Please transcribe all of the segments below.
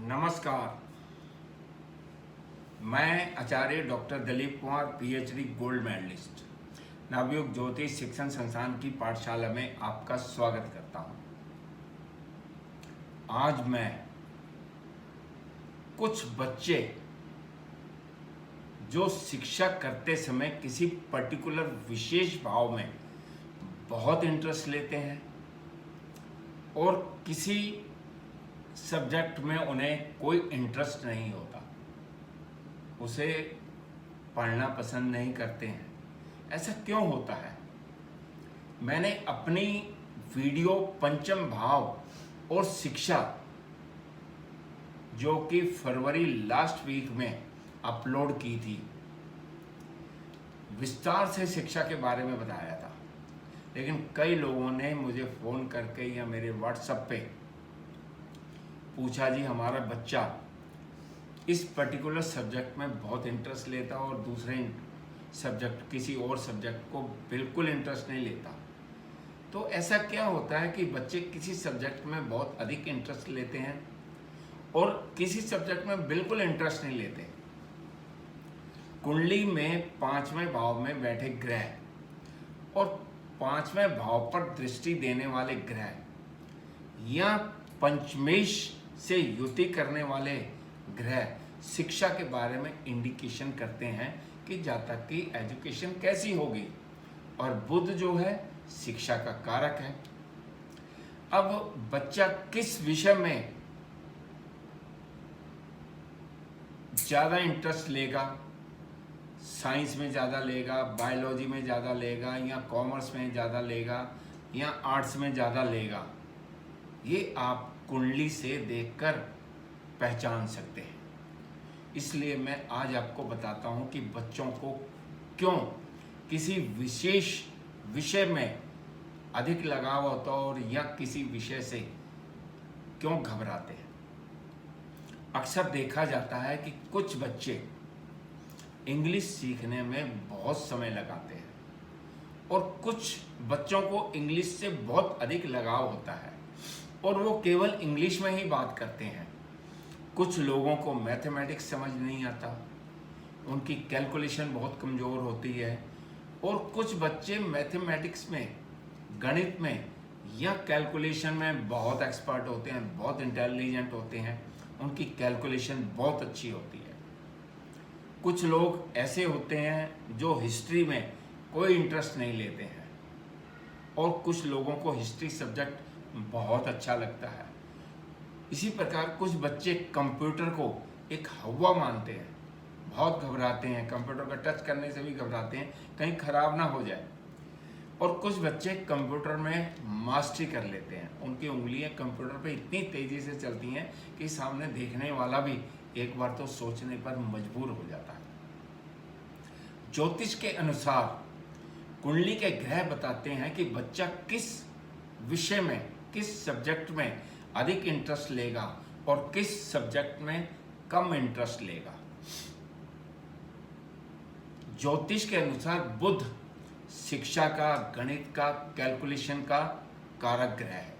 नमस्कार। मैं Acharya doctor Dilip Kumar PhD gold medalist Navyug Jyotish Shikshan संस्थान की पाठशाला में आपका स्वागत करता हूं। आज मैं कुछ बच्चे जो शिक्षा करते समय किसी पर्टिकुलर विशेष भाव में बहुत इंटरेस्ट लेते हैं और किसी सब्जेक्ट में उन्हें कोई इंटरेस्ट नहीं होता, उसे पढ़ना पसंद नहीं करते हैं, ऐसा क्यों होता है? मैंने अपनी वीडियो पंचम भाव और शिक्षा जो कि फरवरी लास्ट वीक में अपलोड की थी, विस्तार से शिक्षा के बारे में बताया था। लेकिन कई लोगों ने मुझे फ़ोन करके या मेरे व्हाट्सएप पे पूछा, जी हमारा बच्चा इस पर्टिकुलर सब्जेक्ट में बहुत इंटरेस्ट लेता और दूसरे सब्जेक्ट किसी और सब्जेक्ट को बिल्कुल इंटरेस्ट नहीं लेता। तो ऐसा क्या होता है कि बच्चे किसी सब्जेक्ट में बहुत अधिक इंटरेस्ट लेते हैं और किसी सब्जेक्ट में बिल्कुल इंटरेस्ट नहीं लेते? कुंडली में 5वें भाव में बैठे ग्रह और 5वें भाव पर दृष्टि देने वाले ग्रह या पंचमेश से युति करने वाले ग्रह शिक्षा के बारे में इंडिकेशन करते हैं कि जातक की एजुकेशन कैसी होगी। और बुध जो है शिक्षा का कारक है। अब बच्चा किस विषय में ज़्यादा इंटरेस्ट लेगा, साइंस में ज़्यादा लेगा, बायोलॉजी में ज़्यादा लेगा, या कॉमर्स में ज़्यादा लेगा, या आर्ट्स में ज़्यादा लेगा, ये आप कुंडली से देखकर पहचान सकते हैं। इसलिए मैं आज आपको बताता हूँ कि बच्चों को क्यों किसी विशेष विषय में अधिक लगाव होता और या किसी विषय से क्यों घबराते हैं। अक्सर देखा जाता है कि कुछ बच्चे इंग्लिश सीखने में बहुत समय लगाते हैं और कुछ बच्चों को इंग्लिश से बहुत अधिक लगाव होता है और वो केवल इंग्लिश में ही बात करते हैं। कुछ लोगों को मैथमेटिक्स समझ नहीं आता, उनकी कैलकुलेशन बहुत कमज़ोर होती है, और कुछ बच्चे मैथमेटिक्स में, गणित में या कैलकुलेशन में बहुत एक्सपर्ट होते हैं, बहुत इंटेलिजेंट होते हैं, उनकी कैलकुलेशन बहुत अच्छी होती है। कुछ लोग ऐसे होते हैं जो हिस्ट्री में कोई इंटरेस्ट नहीं लेते हैं और कुछ लोगों को हिस्ट्री सब्जेक्ट बहुत अच्छा लगता है। इसी प्रकार कुछ बच्चे कंप्यूटर को एक हवा मानते हैं, बहुत घबराते हैं, कंप्यूटर का टच करने से भी घबराते हैं कहीं ख़राब ना हो जाए। और कुछ बच्चे कंप्यूटर में मास्टरी कर लेते हैं, उनकी उंगलियां कंप्यूटर पे इतनी तेज़ी से चलती हैं कि सामने देखने वाला भी एक बार तो सोचने पर मजबूर हो जाता है। ज्योतिष के अनुसार कुंडली के ग्रह बताते हैं कि बच्चा किस विषय में, किस सब्जेक्ट में अधिक इंटरेस्ट लेगा और किस सब्जेक्ट में कम इंटरेस्ट लेगा। ज्योतिष के अनुसार बुध शिक्षा का, गणित का, कैलकुलेशन का कारक ग्रह है।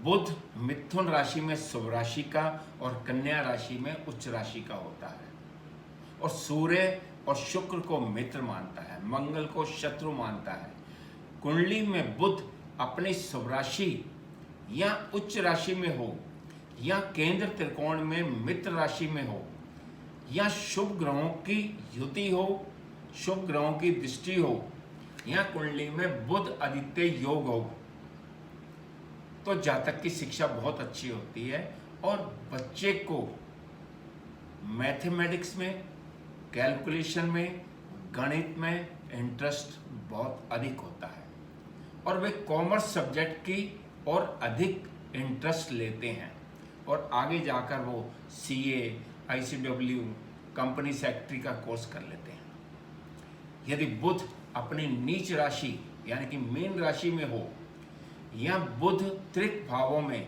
बुध मिथुन राशि में शुभ राशि का और कन्या राशि में उच्च राशि का होता है और सूर्य और शुक्र को मित्र मानता है, मंगल को शत्रु मानता है। कुंडली में बुध अपनी शुभ राशि या उच्च राशि में हो या केंद्र त्रिकोण में मित्र राशि में हो या शुभ ग्रहों की युति हो, शुभ ग्रहों की दृष्टि हो या कुंडली में बुध आदित्य योग हो, तो जातक की शिक्षा बहुत अच्छी होती है और बच्चे को मैथमेटिक्स में, कैलकुलेशन में, गणित में इंटरेस्ट बहुत अधिक होता है और वे कॉमर्स सब्जेक्ट की और अधिक इंटरेस्ट लेते हैं और आगे जाकर वो CA, ICW, कंपनी सेक्रेटरी का कोर्स कर लेते हैं। यदि बुध अपनी नीच राशि यानी कि मीन राशि में हो या बुध त्रिक भावों में,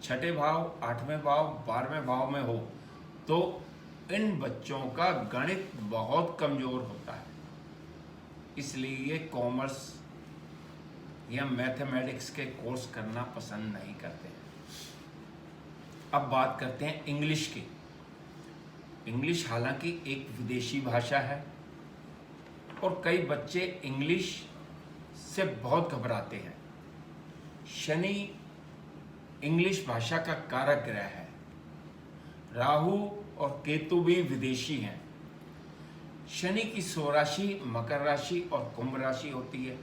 6ठे भाव, 8वें भाव, 12वें भाव में हो, तो इन बच्चों का गणित बहुत कमज़ोर होता है, इसलिए ये कॉमर्स या मैथमेटिक्स के कोर्स करना पसंद नहीं करते हैं। अब बात करते हैं इंग्लिश की। इंग्लिश हालांकि एक विदेशी भाषा है और कई बच्चे इंग्लिश से बहुत घबराते हैं। शनि इंग्लिश भाषा का कारक ग्रह है। राहु और केतु भी विदेशी हैं। शनि की स्वराशि मकर राशि और कुंभ राशि होती है।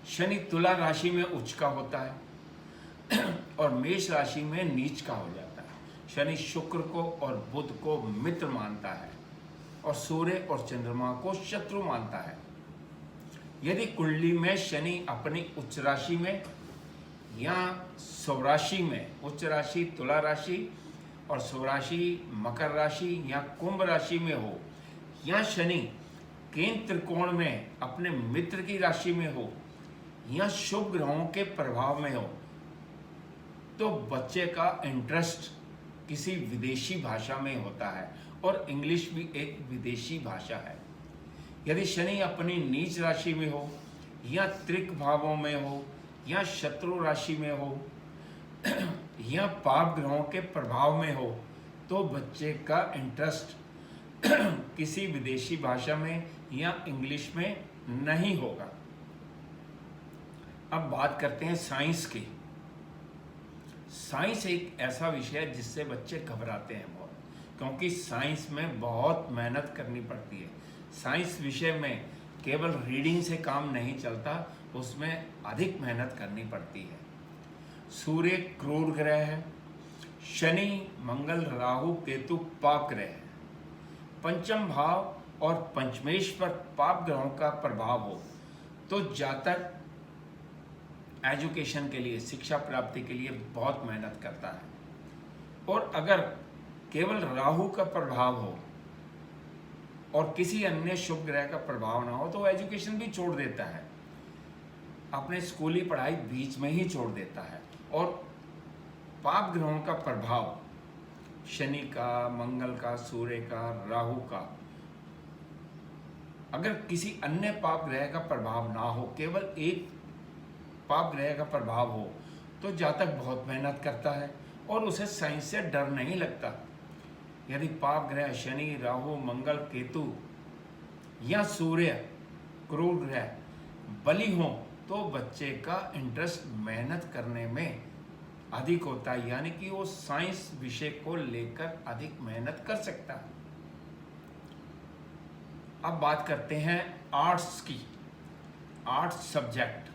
शनि तुला राशि में उच्च का होता है और मेष राशि में नीच का हो जाता है। शनि शुक्र को और बुध को मित्र मानता है और सूर्य और चंद्रमा को शत्रु मानता है। यदि कुंडली में शनि अपनी उच्च राशि में या स्वराशि में, उच्च राशि तुला राशि और स्वराशि मकर राशि या कुंभ राशि में हो, या शनि केंद्र त्रिकोण में अपने मित्र की राशि में हो या शुभ ग्रहों के प्रभाव में हो, तो बच्चे का इंटरेस्ट किसी विदेशी भाषा में होता है और इंग्लिश भी एक विदेशी भाषा है। यदि शनि अपनी नीच राशि में हो या त्रिक भावों में हो या शत्रु राशि में हो या पाप ग्रहों के प्रभाव में हो, तो बच्चे का इंटरेस्ट किसी विदेशी भाषा में या इंग्लिश में नहीं होगा। अब बात करते हैं साइंस की। साइंस एक ऐसा विषय है जिससे बच्चे घबराते हैं बहुत, क्योंकि साइंस में बहुत मेहनत करनी पड़ती है। साइंस विषय में केवल रीडिंग से काम नहीं चलता, उसमें अधिक मेहनत करनी पड़ती है। सूर्य क्रूर ग्रह है। शनि मंगल राहु केतु पाप ग्रह है। पंचम भाव और पंचमेश पर पाप ग्रहों का प्रभाव हो तो जातक एजुकेशन के लिए, शिक्षा प्राप्ति के लिए बहुत मेहनत करता है। और अगर केवल राहु का प्रभाव हो और किसी अन्य शुभ ग्रह का प्रभाव ना हो तो एजुकेशन भी छोड़ देता है, अपने स्कूली पढ़ाई बीच में ही छोड़ देता है। और पाप ग्रहों का प्रभाव, शनि का, मंगल का, सूर्य का, राहु का, अगर किसी अन्य पाप ग्रह का प्रभाव ना हो, केवल एक पाप ग्रह का प्रभाव हो, तो जातक बहुत मेहनत करता है और उसे साइंस से डर नहीं लगता। यदि पाप ग्रह शनि राहु मंगल केतु या सूर्य क्रूर ग्रह बली हो तो बच्चे का इंटरेस्ट मेहनत करने में अधिक होता है, यानी कि वो साइंस विषय को लेकर अधिक मेहनत कर सकता है। अब बात करते हैं आर्ट्स की। आर्ट्स सब्जेक्ट,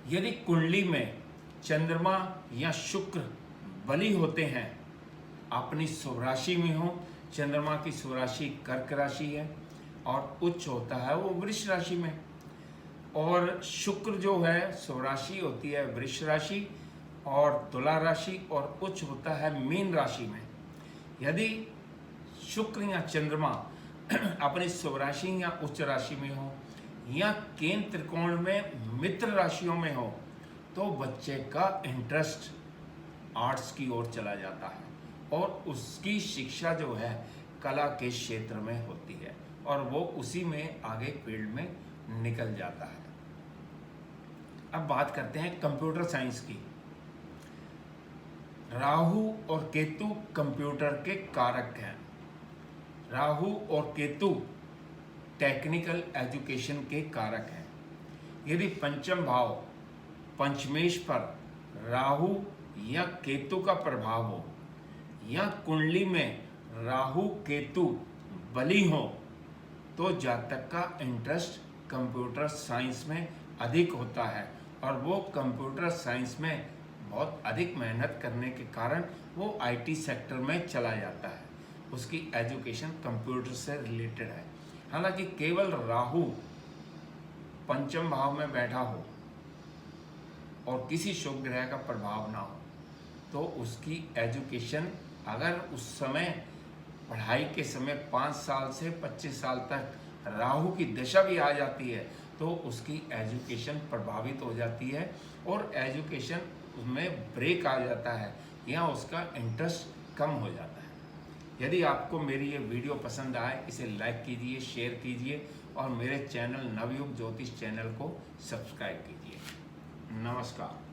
यदि कुंडली में चंद्रमा या शुक्र बली होते हैं, अपनी स्वराशि में हो, चंद्रमा की स्वराशि कर्क राशि है और उच्च होता है वो वृष राशि में, और शुक्र जो है स्वराशि होती है वृष राशि और तुला राशि और उच्च होता है मीन राशि में। यदि शुक्र या चंद्रमा अपनी स्वराशि या उच्च राशि में हो या केंद्र त्रिकोण में मित्र राशियों में हो, तो बच्चे का इंटरेस्ट आर्ट्स की ओर चला जाता है और उसकी शिक्षा जो है कला के क्षेत्र में होती है और वो उसी में आगे फील्ड में निकल जाता है। अब बात करते हैं कंप्यूटर साइंस की। राहु और केतु कंप्यूटर के कारक हैं। राहु और केतु टेक्निकल एजुकेशन के कारक हैं। यदि पंचम भाव पंचमेश पर राहु या केतु का प्रभाव हो या कुंडली में राहु केतु बली हो, तो जातक का इंटरेस्ट कंप्यूटर साइंस में अधिक होता है और वो कंप्यूटर साइंस में बहुत अधिक मेहनत करने के कारण वो आईटी सेक्टर में चला जाता है। उसकी एजुकेशन कंप्यूटर से रिलेटेड है। हालांकि केवल राहु पंचम भाव में बैठा हो और किसी शुभ ग्रह का प्रभाव ना हो, तो उसकी एजुकेशन अगर उस समय पढ़ाई के समय 5 साल से 25 साल तक राहु की दशा भी आ जाती है, तो उसकी एजुकेशन प्रभावित हो जाती है और एजुकेशन उसमें ब्रेक आ जाता है या उसका इंटरेस्ट कम हो जाता है। यदि आपको मेरी ये वीडियो पसंद आए, इसे लाइक कीजिए, शेयर कीजिए और मेरे चैनल नवयुग ज्योतिष चैनल को सब्सक्राइब कीजिए। नमस्कार।